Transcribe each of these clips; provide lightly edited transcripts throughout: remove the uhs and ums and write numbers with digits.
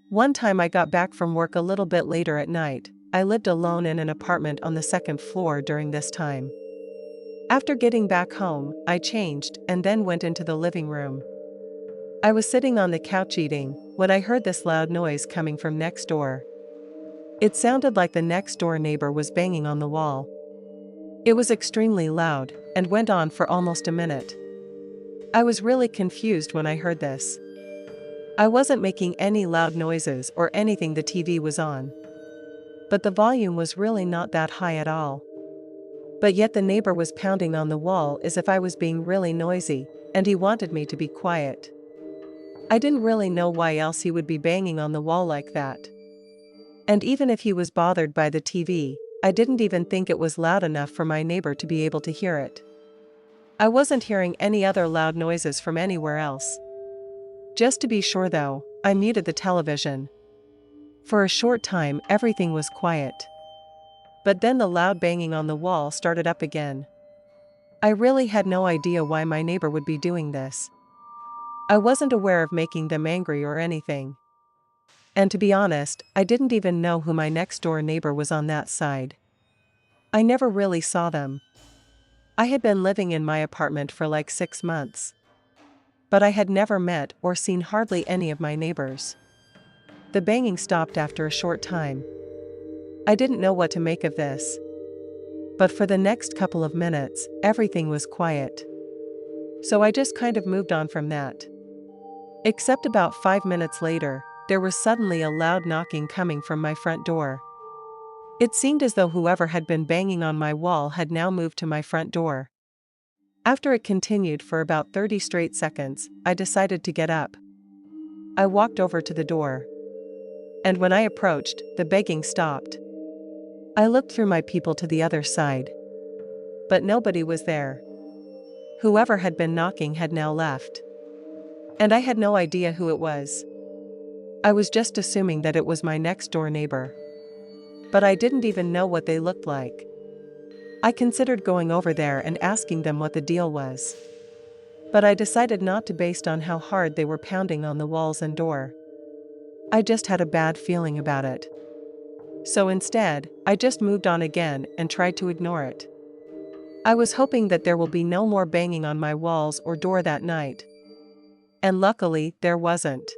One time I got back from work a little bit later at night. I lived alone in an apartment on the second floor during this time. After getting back home, I changed and then went into the living room. I was sitting on the couch eating when I heard this loud noise coming from next door. It sounded like the next door neighbor was banging on the wall. It was extremely loud and went on for almost a minute. I was really confused when I heard this. I wasn't making any loud noises or anything. The TV was on, but the volume was really not that high at all. But yet the neighbor was pounding on the wall as if I was being really noisy, and he wanted me to be quiet. I didn't really know why else he would be banging on the wall like that. And even if he was bothered by the TV, I didn't even think it was loud enough for my neighbor to be able to hear it. I wasn't hearing any other loud noises from anywhere else. Just to be sure though, I muted the television. For a short time everything was quiet. But then the loud banging on the wall started up again. I really had no idea why my neighbor would be doing this. I wasn't aware of making them angry or anything. And to be honest, I didn't even know who my next door neighbor was on that side. I never really saw them. I had been living in my apartment for like 6 months. But I had never met or seen hardly any of my neighbors. The banging stopped after a short time. I didn't know what to make of this. But for the next couple of minutes, everything was quiet. So I just kind of moved on from that. Except about 5 minutes later, there was suddenly a loud knocking coming from my front door. It seemed as though whoever had been banging on my wall had now moved to my front door. After it continued for about 30 straight seconds, I decided to get up. I walked over to the door. And when I approached, the banging stopped. I looked through my peephole to the other side. But nobody was there. Whoever had been knocking had now left. And I had no idea who it was. I was just assuming that it was my next door neighbor. But I didn't even know what they looked like. I considered going over there and asking them what the deal was. But I decided not to based on how hard they were pounding on the walls and door. I just had a bad feeling about it. So instead, I just moved on again and tried to ignore it. I was hoping that there will be no more banging on my walls or door that night. And luckily, there wasn't.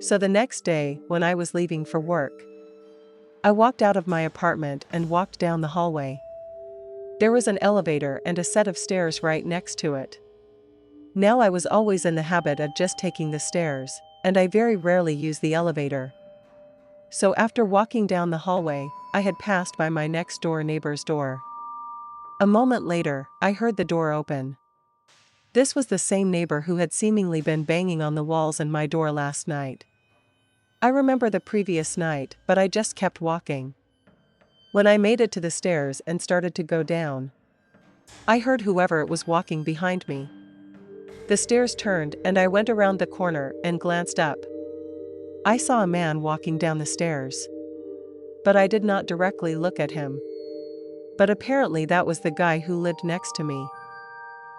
So the next day, when I was leaving for work, I walked out of my apartment and walked down the hallway. There was an elevator and a set of stairs right next to it. Now I was always in the habit of just taking the stairs, and I very rarely use the elevator. So after walking down the hallway, I had passed by my next door neighbor's door. A moment later, I heard the door open. This was the same neighbor who had seemingly been banging on the walls and my door last night. I remember the previous night, but I just kept walking. When I made it to the stairs and started to go down, I heard whoever it was walking behind me. The stairs turned and I went around the corner and glanced up. I saw a man walking down the stairs. But I did not directly look at him. But apparently that was the guy who lived next to me.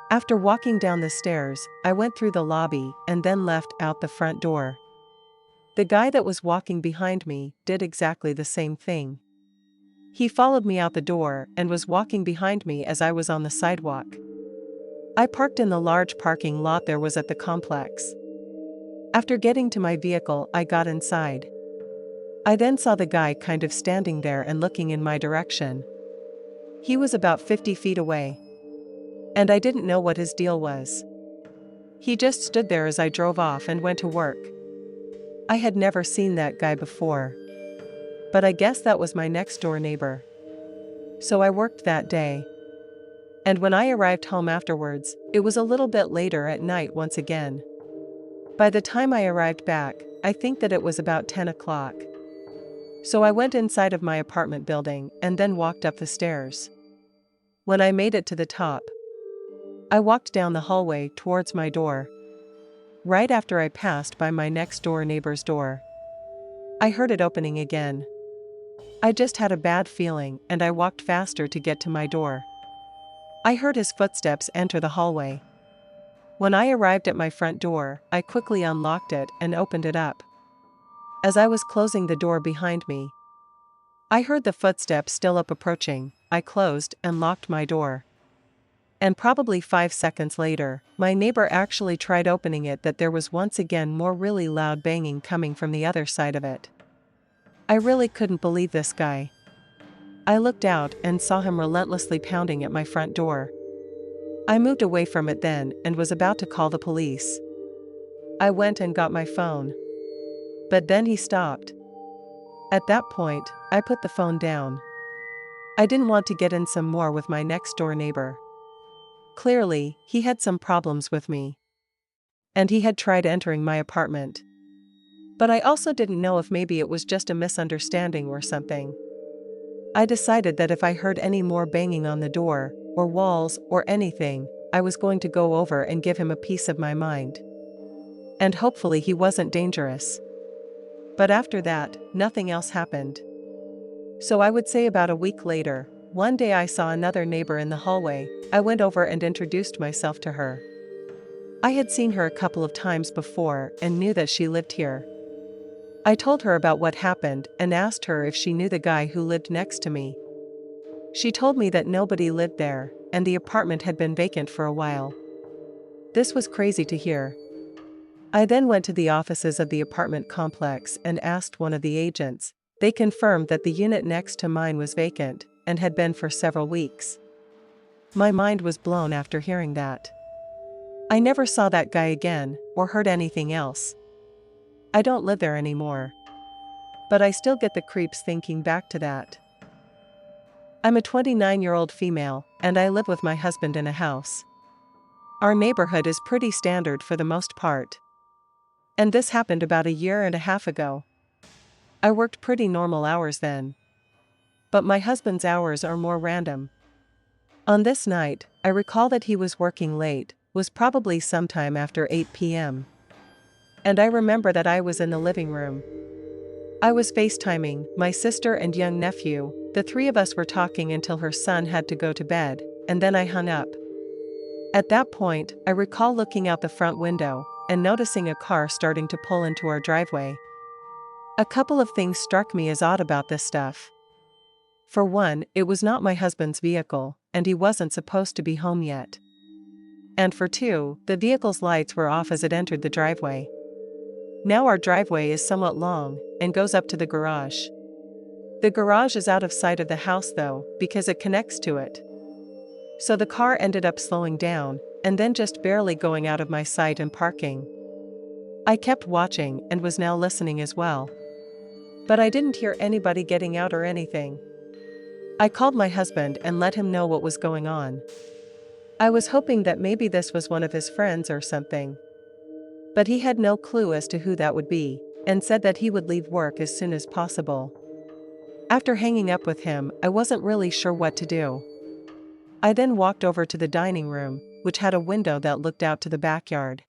After walking down the stairs, I went through the lobby and then left out the front door. The guy that was walking behind me did exactly the same thing. He followed me out the door and was walking behind me as I was on the sidewalk. I parked in the large parking lot there was at the complex. After getting to my vehicle, I got inside. I then saw the guy kind of standing there and looking in my direction. He was about 50 feet away. And I didn't know what his deal was. He just stood there as I drove off and went to work. I had never seen that guy before. But I guess that was my next door neighbor. So I worked that day. And when I arrived home afterwards, it was a little bit later at night once again. By the time I arrived back, I think that it was about 10 o'clock. So I went inside of my apartment building and then walked up the stairs. When I made it to the top, I walked down the hallway towards my door. Right after I passed by my next door neighbor's door, I heard it opening again. I just had a bad feeling and I walked faster to get to my door. I heard his footsteps enter the hallway. When I arrived at my front door, I quickly unlocked it and opened it up. As I was closing the door behind me, I heard the footsteps still approaching. I closed and locked my door. And probably 5 seconds later, my neighbor actually tried opening it. That there was once again more really loud banging coming from the other side of it. I really couldn't believe this guy. I looked out and saw him relentlessly pounding at my front door. I moved away from it then and was about to call the police. I went and got my phone. But then he stopped. At that point, I put the phone down. I didn't want to get in some more with my next door neighbor. Clearly, he had some problems with me. And he had tried entering my apartment. But I also didn't know if maybe it was just a misunderstanding or something. I decided that if I heard any more banging on the door, or walls, or anything, I was going to go over and give him a piece of my mind. And hopefully he wasn't dangerous. But after that, nothing else happened. So I would say about a week later, one day I saw another neighbor in the hallway. I went over and introduced myself to her. I had seen her a couple of times before and knew that she lived here. I told her about what happened and asked her if she knew the guy who lived next to me. She told me that nobody lived there, and the apartment had been vacant for a while. This was crazy to hear. I then went to the offices of the apartment complex and asked one of the agents. They confirmed that the unit next to mine was vacant, and had been for several weeks. My mind was blown after hearing that. I never saw that guy again, or heard anything else. I don't live there anymore. But I still get the creeps thinking back to that. I'm a 29-year-old female, and I live with my husband in a house. Our neighborhood is pretty standard for the most part. And this happened about a year and a half ago. I worked pretty normal hours then. But my husband's hours are more random. On this night, I recall that he was working late, was probably sometime after 8 p.m. And I remember that I was in the living room. I was FaceTiming my sister and young nephew. The three of us were talking until her son had to go to bed, and then I hung up. At that point, I recall looking out the front window and noticing a car starting to pull into our driveway. A couple of things struck me as odd about this stuff. For one, it was not my husband's vehicle, and he wasn't supposed to be home yet. And for two, the vehicle's lights were off as it entered the driveway. Now our driveway is somewhat long, and goes up to the garage. The garage is out of sight of the house though, because it connects to it. So the car ended up slowing down, and then just barely going out of my sight and parking. I kept watching and was now listening as well. But I didn't hear anybody getting out or anything. I called my husband and let him know what was going on. I was hoping that maybe this was one of his friends or something. But he had no clue as to who that would be, and said that he would leave work as soon as possible. After hanging up with him, I wasn't really sure what to do. I then walked over to the dining room, which had a window that looked out to the backyard.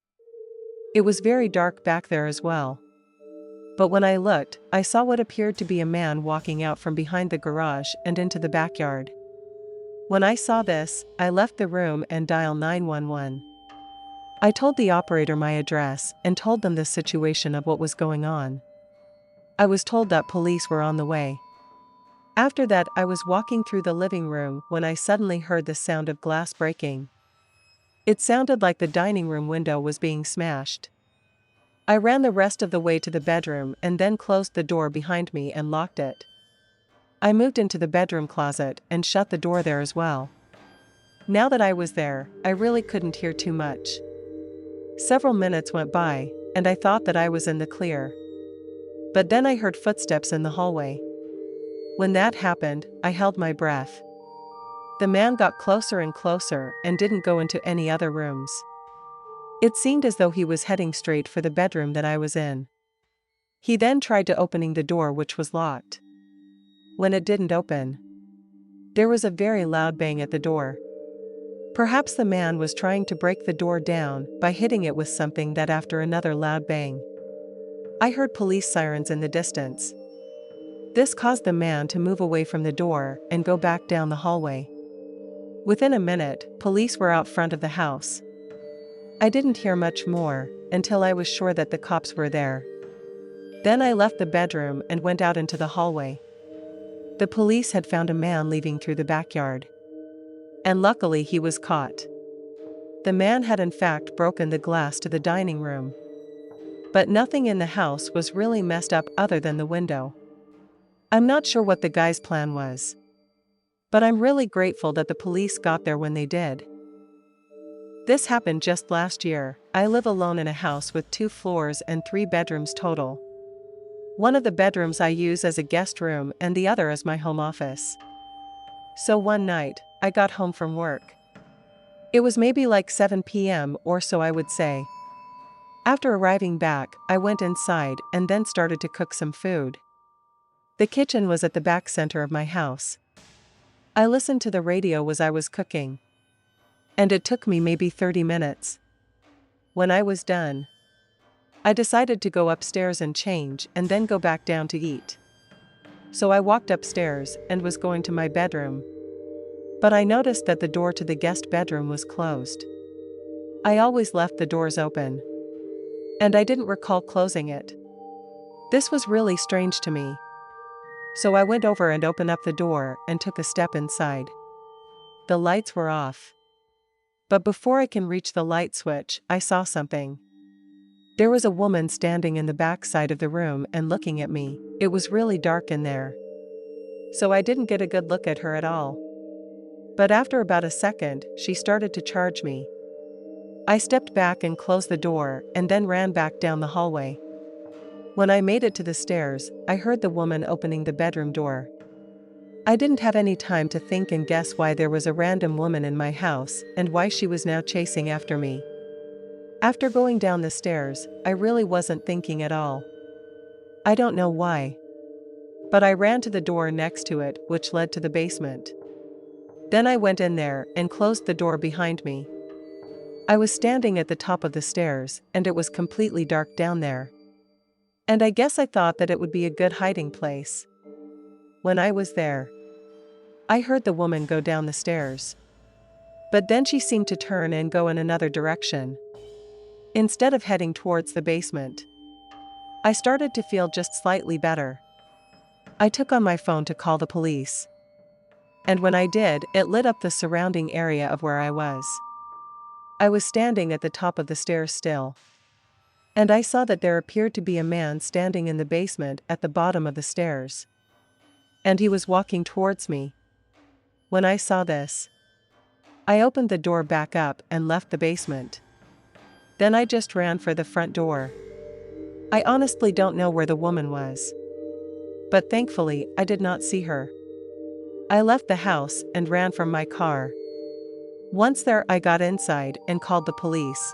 It was very dark back there as well. But when I looked, I saw what appeared to be a man walking out from behind the garage and into the backyard. When I saw this, I left the room and dialed 911. I told the operator my address and told them the situation of what was going on. I was told that police were on the way. After that, I was walking through the living room when I suddenly heard the sound of glass breaking. It sounded like the dining room window was being smashed. I ran the rest of the way to the bedroom and then closed the door behind me and locked it. I moved into the bedroom closet and shut the door there as well. Now that I was there, I really couldn't hear too much. Several minutes went by, and I thought that I was in the clear. But then I heard footsteps in the hallway. When that happened, I held my breath. The man got closer and closer and didn't go into any other rooms. It seemed as though he was heading straight for the bedroom that I was in. He then tried to opening the door, which was locked. When it didn't open, there was a very loud bang at the door. Perhaps the man was trying to break the door down by hitting it with something. That after another loud bang, I heard police sirens in the distance. This caused the man to move away from the door and go back down the hallway. Within a minute, police were out front of the house. I didn't hear much more until I was sure that the cops were there. Then I left the bedroom and went out into the hallway. The police had found a man leaving through the backyard. And luckily he was caught. The man had in fact broken the glass to the dining room. But nothing in the house was really messed up other than the window. I'm not sure what the guy's plan was. But I'm really grateful that the police got there when they did. This happened just last year. I live alone in a house with 2 floors and 3 bedrooms total. One of the bedrooms I use as a guest room and the other as my home office. So one night, I got home from work. It was maybe like 7 p.m. or so, I would say. After arriving back, I went inside and then started to cook some food. The kitchen was at the back center of my house. I listened to the radio as I was cooking. And it took me maybe 30 minutes. When I was done, I decided to go upstairs and change and then go back down to eat. So I walked upstairs and was going to my bedroom. But I noticed that the door to the guest bedroom was closed. I always left the doors open. And I didn't recall closing it. This was really strange to me. So I went over and opened up the door and took a step inside. The lights were off. But before I can reach the light switch, I saw something. There was a woman standing in the back side of the room and looking at me. It was really dark in there. So I didn't get a good look at her at all. But after about a second, she started to charge me. I stepped back and closed the door and then ran back down the hallway. When I made it to the stairs, I heard the woman opening the bedroom door. I didn't have any time to think and guess why there was a random woman in my house and why she was now chasing after me. After going down the stairs, I really wasn't thinking at all. I don't know why. But I ran to the door next to it, which led to the basement. Then I went in there and closed the door behind me. I was standing at the top of the stairs, and it was completely dark down there. And I guess I thought that it would be a good hiding place. When I was there, I heard the woman go down the stairs. But then she seemed to turn and go in another direction. Instead of heading towards the basement, I started to feel just slightly better. I took on my phone to call the police. And when I did, it lit up the surrounding area of where I was. I was standing at the top of the stairs still. And I saw that there appeared to be a man standing in the basement at the bottom of the stairs. And he was walking towards me. When I saw this, I opened the door back up and left the basement. Then I just ran for the front door. I honestly don't know where the woman was. But thankfully, I did not see her. I left the house and ran from my car. Once there, I got inside and called the police.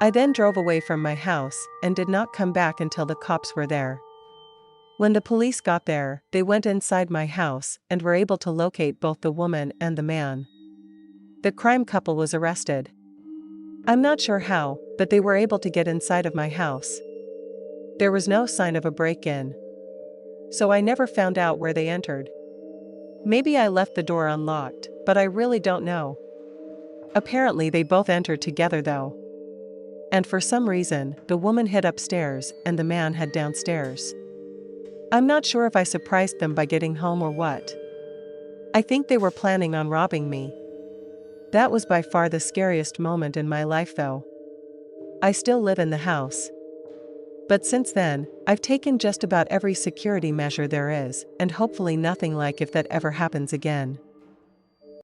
I then drove away from my house and did not come back until the cops were there. When the police got there, they went inside my house and were able to locate both the woman and the man. The crime couple was arrested. I'm not sure how, but they were able to get inside of my house. There was no sign of a break-in. So I never found out where they entered. Maybe I left the door unlocked, but I really don't know. Apparently they both entered together though. And for some reason, the woman hid upstairs and the man hid downstairs. I'm not sure if I surprised them by getting home or what. I think they were planning on robbing me. That was by far the scariest moment in my life though. I still live in the house. But since then, I've taken just about every security measure there is, and hopefully nothing like if that ever happens again.